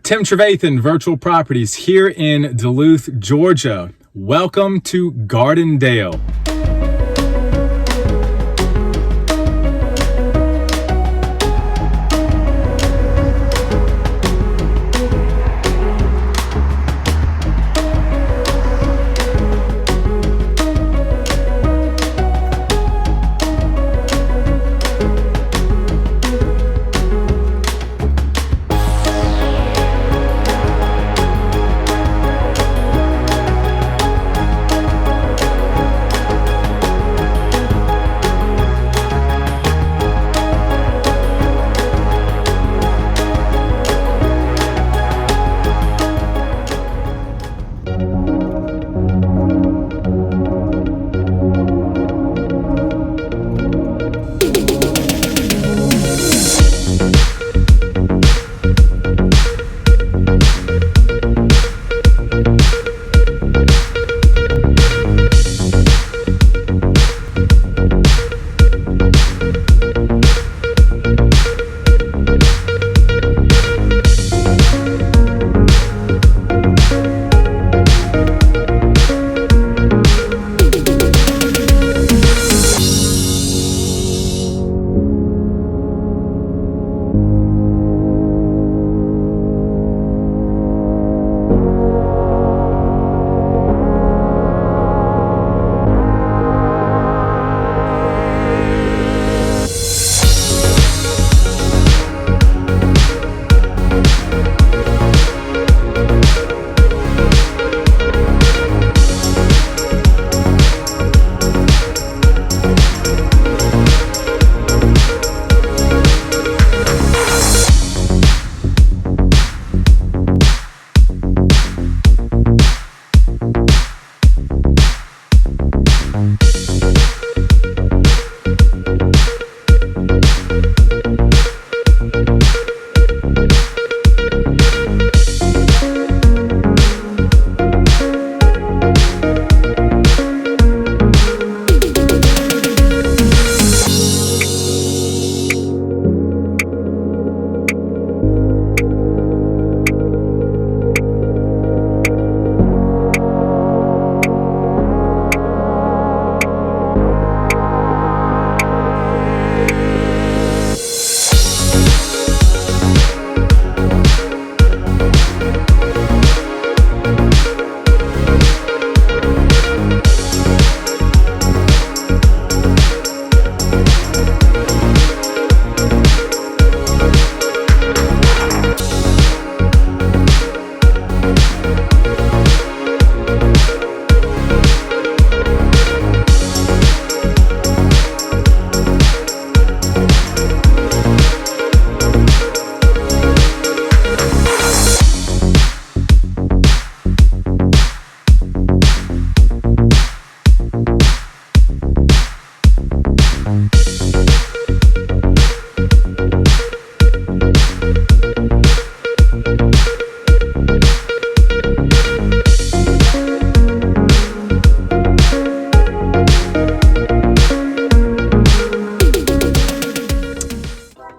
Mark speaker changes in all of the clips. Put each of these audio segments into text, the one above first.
Speaker 1: Tim Trevathan, Virtual Properties here in Duluth, Georgia. Welcome to Gardendale.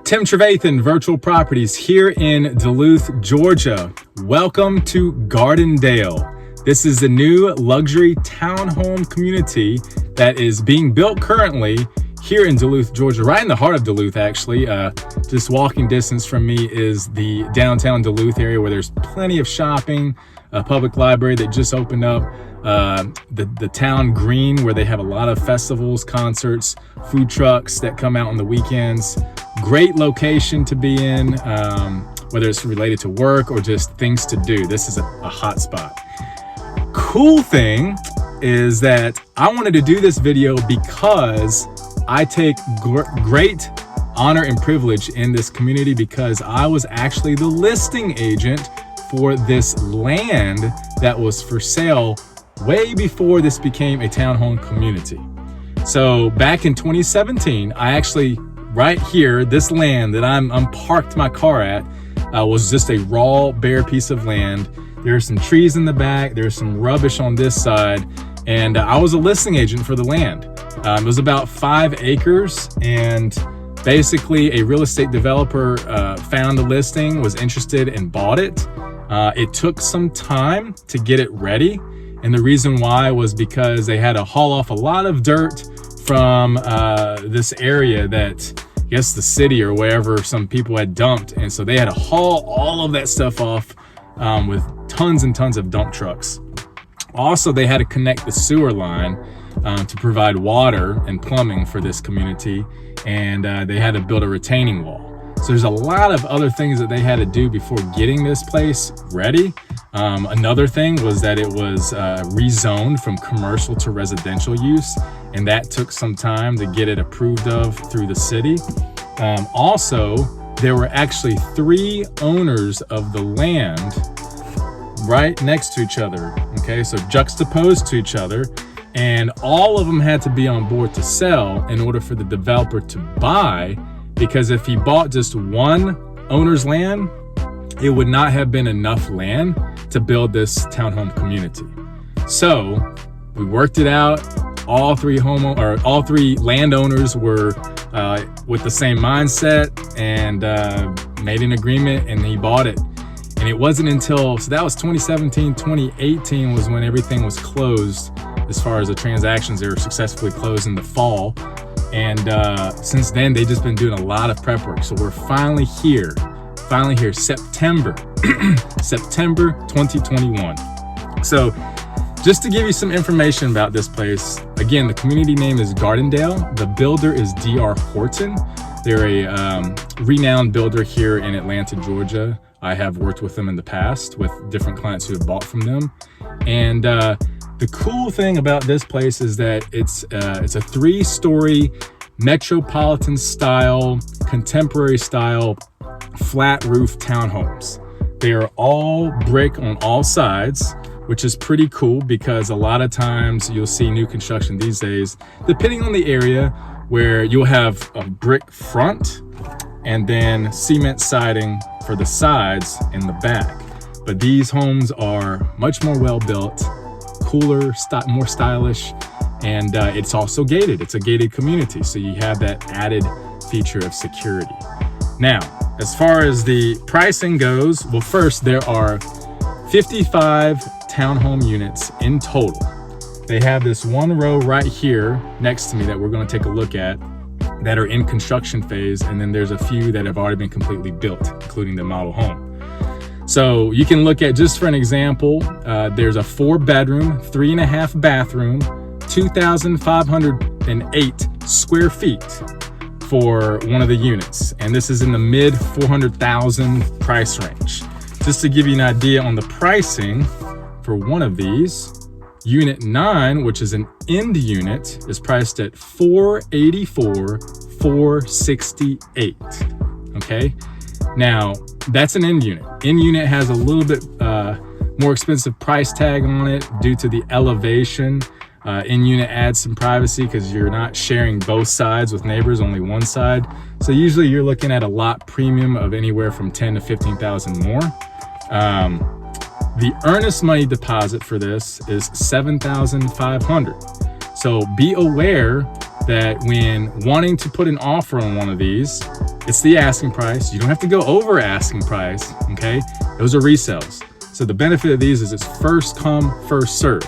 Speaker 1: Tim Trevathan, Virtual Properties here in Duluth, Georgia. Welcome to Gardendale. This is a new luxury townhome community that is being built currently here in Duluth, Georgia, right in the heart of Duluth, actually. Just walking distance from me is the downtown Duluth area where there's plenty of shopping, a public library that just opened up, the town green where they have a lot of festivals, concerts, food trucks that come out on the weekends. Great location to be in, whether it's related to work or just things to do. This is a hot spot. Cool thing is that I wanted to do this video because I take great honor and privilege in this community because I was actually the listing agent for this land that was for sale way before this became a townhome community. So back in 2017, I actually, right here, this land that I'm parked my car at was just a raw, bare piece of land. There's some trees in the back, there's some rubbish on this side, and I was a listing agent for the land. It was about 5 acres, and Basically, a real estate developer found the listing, was interested, and bought it. It took some time to get it ready. And the reason why was because they had to haul off a lot of dirt from this area that I guess the city or wherever some people had dumped. And so they had to haul all of that stuff off with tons and tons of dump trucks. Also, they had to connect the sewer line to provide water and plumbing for this community. And they had to build a retaining wall. So there's a lot of other things that they had to do before getting this place ready. Another thing was that it was rezoned from commercial to residential use, and that took some time to get it approved of through the city. Also, there were actually 3 owners of the land right next to each other, okay, so juxtaposed to each other, and all of them had to be on board to sell in order for the developer to buy, because if he bought just one owner's land, it would not have been enough land to build this townhome community. So we worked it out. All three landowners were with the same mindset and made an agreement, and he bought it. And it wasn't until, so that was 2017, 2018 was when everything was closed as far as the transactions. They were successfully closed in the fall. And since then, they've just been doing a lot of prep work. So we're finally here, September, September 2021. So just to give you some information about this place, again, the community name is Gardendale. The builder is DR Horton. They're a renowned builder here in Atlanta, Georgia. I have worked with them in the past with different clients who have bought from them. And the cool thing about this place is that it's a 3-story metropolitan style, contemporary style, flat roof townhomes. They are all brick on all sides, which is pretty cool because a lot of times you'll see new construction these days, depending on the area, where you'll have a brick front and then cement siding for the sides and the back. But these homes are much more well built, cooler, more stylish, and it's also gated. It's a gated community, so you have that added feature of security. Now, as far as the pricing goes, well, first, there are 55 townhome units in total. They have this one row right here next to me that we're going to take a look at that are in construction phase, and then there's a few that have already been completely built, including the model home. So you can look at, just for an example, there's a 4-bedroom, 3.5 bathroom, 2,508 square feet for one of the units. And this is in the mid 400,000 price range. Just to give you an idea on the pricing for one of these, Unit 9, which is an end unit, is priced at $484,468. Okay, now that's an end unit. End unit has a little bit more expensive price tag on it due to the elevation. End unit adds some privacy because you're not sharing both sides with neighbors, only one side. So usually you're looking at a lot premium of anywhere from 10 to 15,000 more. The earnest money deposit for this is $7,500. So be aware that when wanting to put an offer on one of these, it's the asking price. You don't have to go over asking price, okay? Those are resales. So the benefit of these is it's first come, first serve.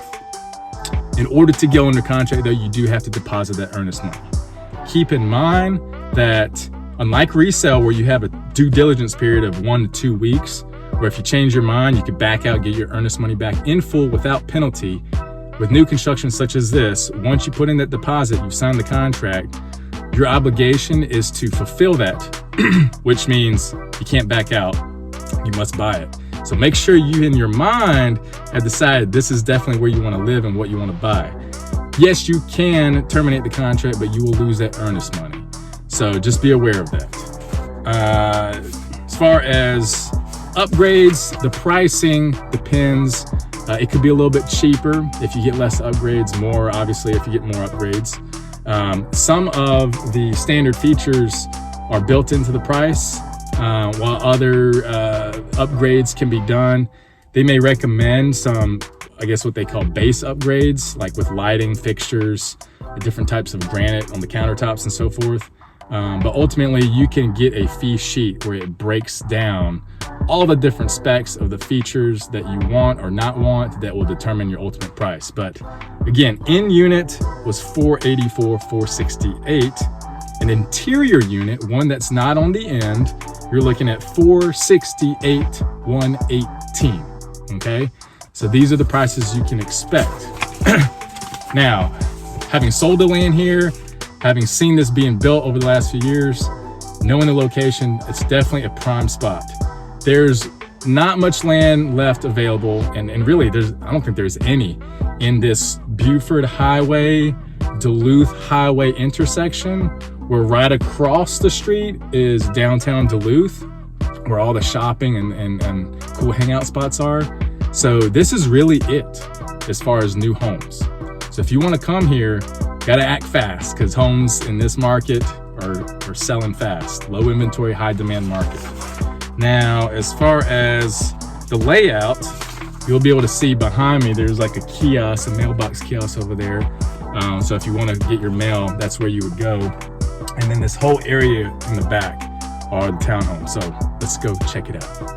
Speaker 1: In order to go under contract, though, you do have to deposit that earnest money. Keep in mind that unlike resale, where you have a due diligence period of 1 to 2 weeks, where if you change your mind, you could back out, get your earnest money back in full without penalty. With new construction such as this, once you put in that deposit, you've signed the contract, your obligation is to fulfill that, which means you can't back out, you must buy it. So make sure you, in your mind, have decided this is definitely where you want to live and what you want to buy. Yes, you can terminate the contract, but you will lose that earnest money. So just be aware of that. As far as upgrades, the pricing depends. It could be a little bit cheaper if you get less upgrades, more obviously if you get more upgrades. Some of the standard features are built into the price, while other upgrades can be done. They may recommend some, I guess what they call base upgrades, like with lighting, fixtures, different types of granite on the countertops and so forth. But ultimately, you can get a fee sheet where it breaks down all the different specs of the features that you want or not want that will determine your ultimate price. But again, in unit was $484, $468. An interior unit, one that's not on the end, you're looking at $468, $118. Okay, so these are the prices you can expect. Now, having sold the land here, having seen this being built over the last few years, knowing the location, it's definitely a prime spot. There's not much land left available, and really I don't think there's any in this Buford Highway, Duluth Highway intersection, where right across the street is downtown Duluth, where all the shopping and cool hangout spots are. So this is really it as far as new homes. So if you want to come here, gotta act fast, because homes in this market are selling fast. Low inventory, high demand market. Now, as far as the layout, you'll be able to see behind me, there's like a kiosk, a mailbox kiosk over there. So if you want to get your mail, that's where you would go. And then this whole area in the back are the townhomes. So let's go check it out.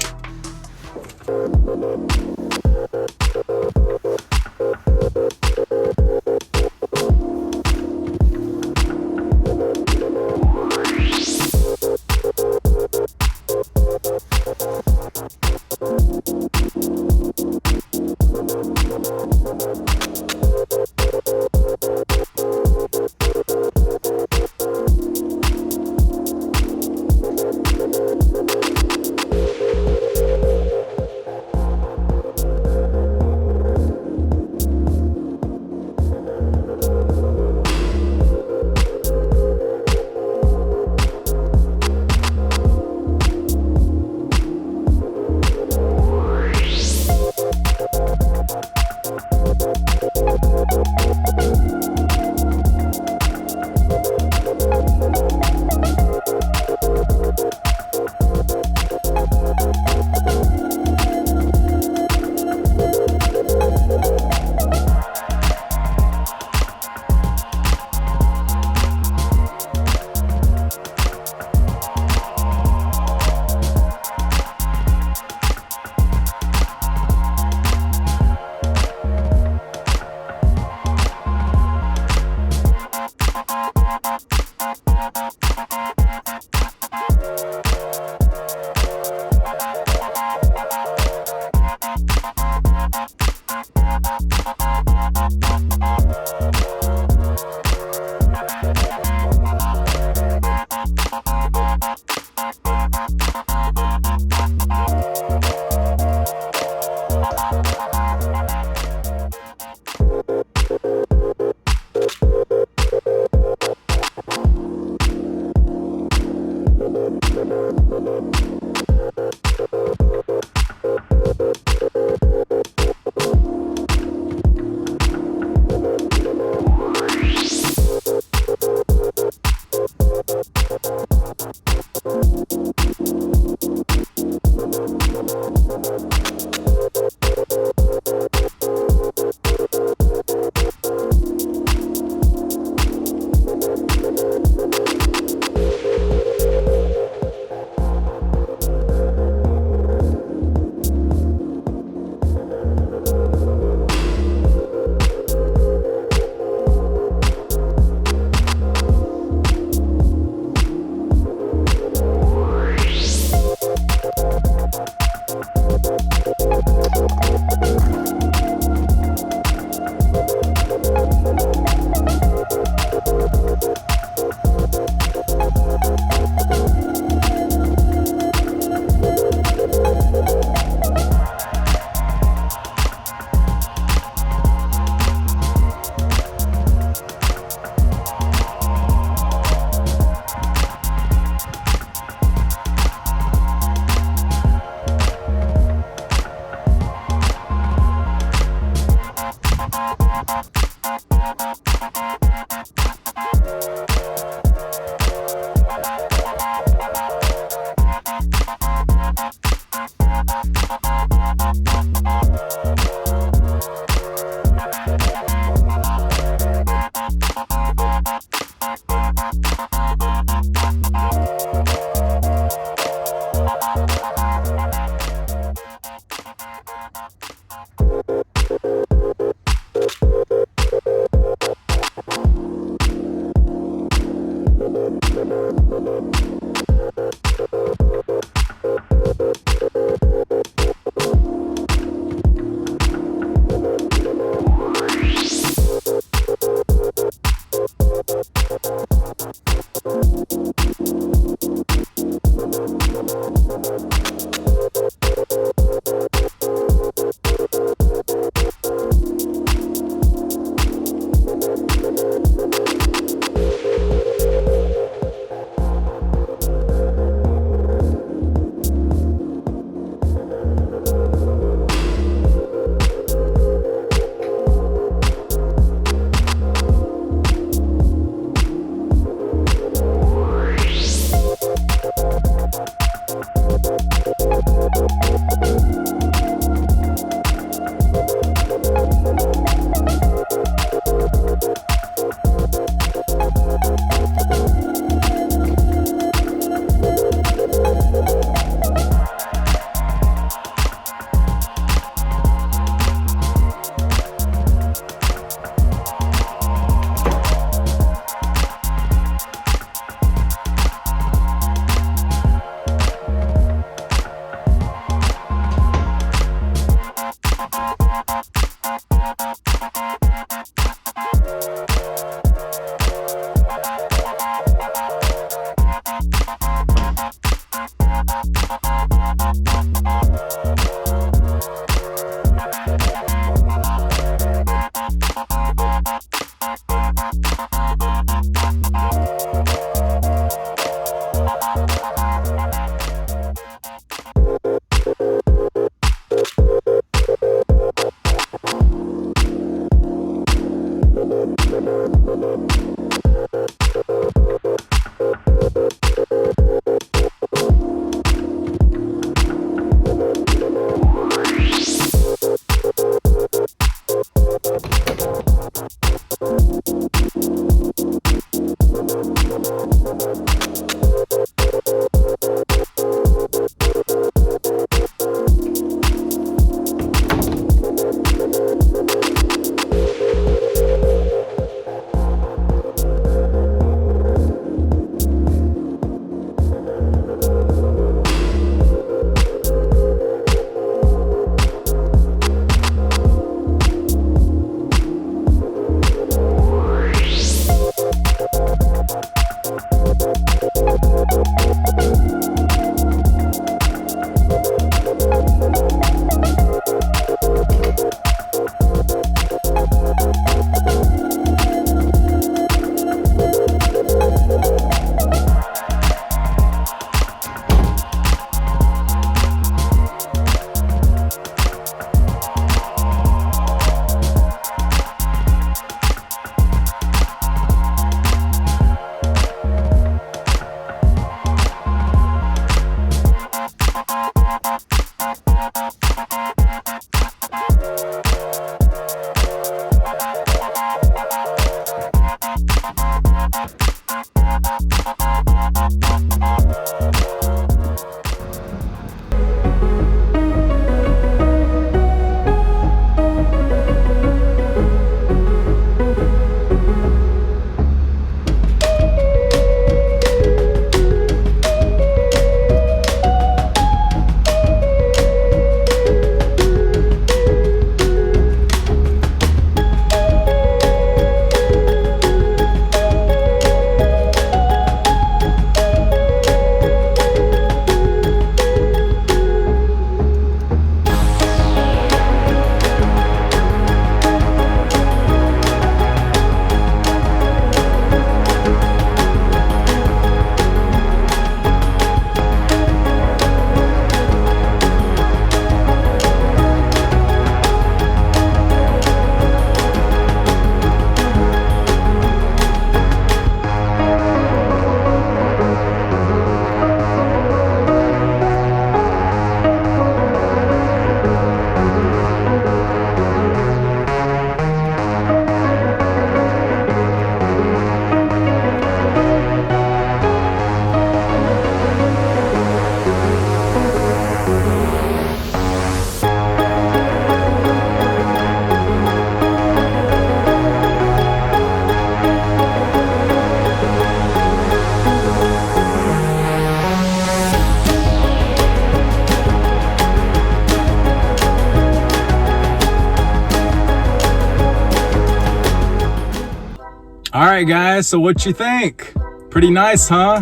Speaker 1: right, guys, so what you think? Pretty nice, huh?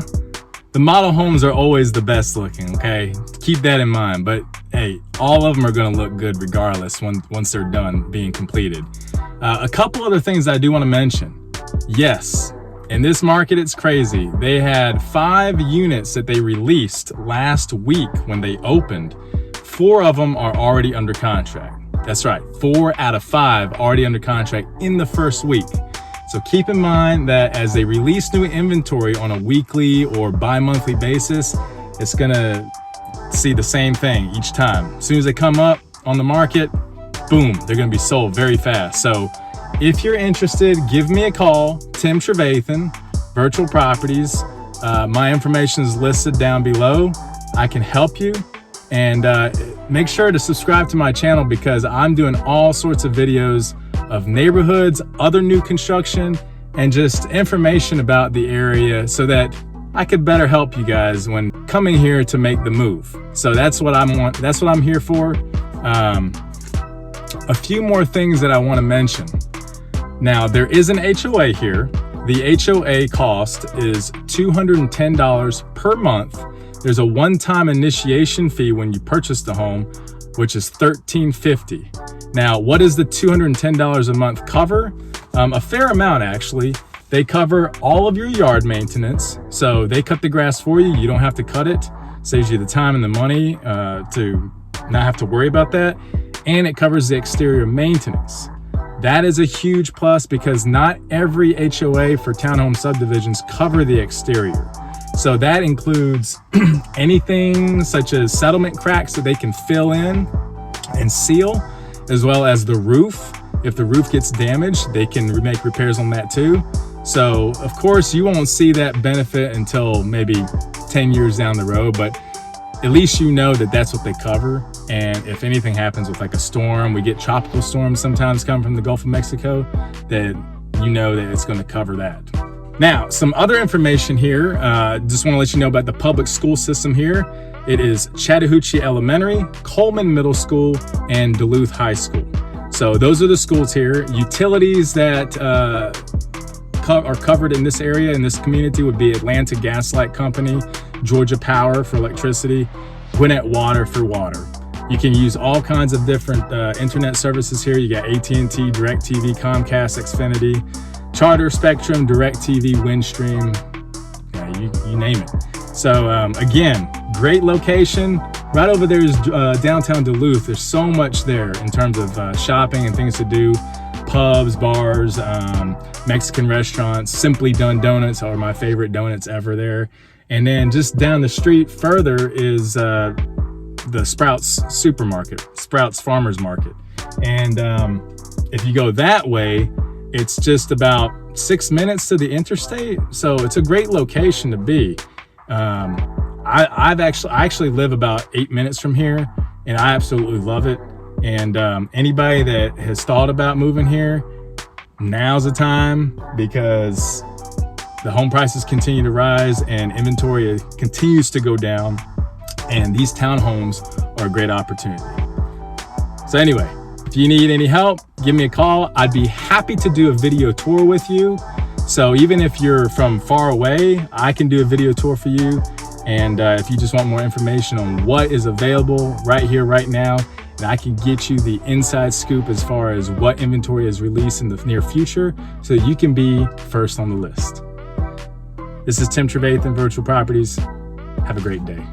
Speaker 1: The model homes are always the best looking, okay? Keep that in mind, but hey, all of them are gonna look good regardless once they're done being completed. A couple other things I do wanna mention. Yes, in this market, it's crazy. They had 5 units that they released last week when they opened. 4 of them are already under contract. That's right, 4 out of 5 already under contract in the first week. So keep in mind that as they release new inventory on a weekly or bi-monthly basis, it's gonna see the same thing each time. As soon as they come up on the market, boom, they're gonna be sold very fast. So if you're interested, give me a call, Tim Trevathan, Virtual Properties. My information is listed down below. I can help you. And make sure to subscribe to my channel because I'm doing all sorts of videos of neighborhoods, other new construction, and just information about the area so that I could better help you guys when coming here to make the move. So that's what I'm here for. A few more things that I want to mention. Now, there is an HOA here. The HOA cost is $210 per month. There's a one-time initiation fee when you purchase the home, which is $1,350. Now, what does the $210 a month cover? A fair amount, actually. They cover all of your yard maintenance. So they cut the grass for you. You don't have to cut it. Saves you the time and the money to not have to worry about that. And it covers the exterior maintenance. That is a huge plus because not every HOA for townhome subdivisions cover the exterior. So that includes anything such as settlement cracks that they can fill in and seal, as well as the roof. If the roof gets damaged, they can make repairs on that too. So of course you won't see that benefit until maybe 10 years down the road, but at least you know that that's what they cover. And if anything happens with like a storm, we get tropical storms sometimes come from the Gulf of Mexico, that you know that it's going to cover that. Now, some other information here. Just want to let you know about the public school system here. It is Chattahoochee Elementary, Coleman Middle School, and Duluth High School. So those are the schools here. Utilities that are covered in this area, in this community, would be Atlanta Gas Light Company, Georgia Power for electricity, Gwinnett Water for water. You can use all kinds of different internet services here. You got AT&T, DirecTV, Comcast, Xfinity, Charter, Spectrum, DirecTV, Windstream, you name it. So again, great location. Right over there is downtown Duluth. There's so much there in terms of shopping and things to do. Pubs, bars, Mexican restaurants. Simply Done Donuts are my favorite donuts ever there. And then just down the street further is the Sprouts supermarket, Sprouts Farmers Market. And if you go that way, it's just about 6 minutes to the interstate. So it's a great location to be. I actually live about 8 minutes from here, and I absolutely love it. And anybody that has thought about moving here, now's the time, because the home prices continue to rise and inventory continues to go down, and these townhomes are a great opportunity. So anyway, if you need any help, give me a call. I'd be happy to do a video tour with you. So even if you're from far away, I can do a video tour for you. And if you just want more information on what is available right here, right now, and I can get you the inside scoop as far as what inventory is released in the near future, so you can be first on the list. This is Tim Trevathan, Virtual Properties. Have a great day.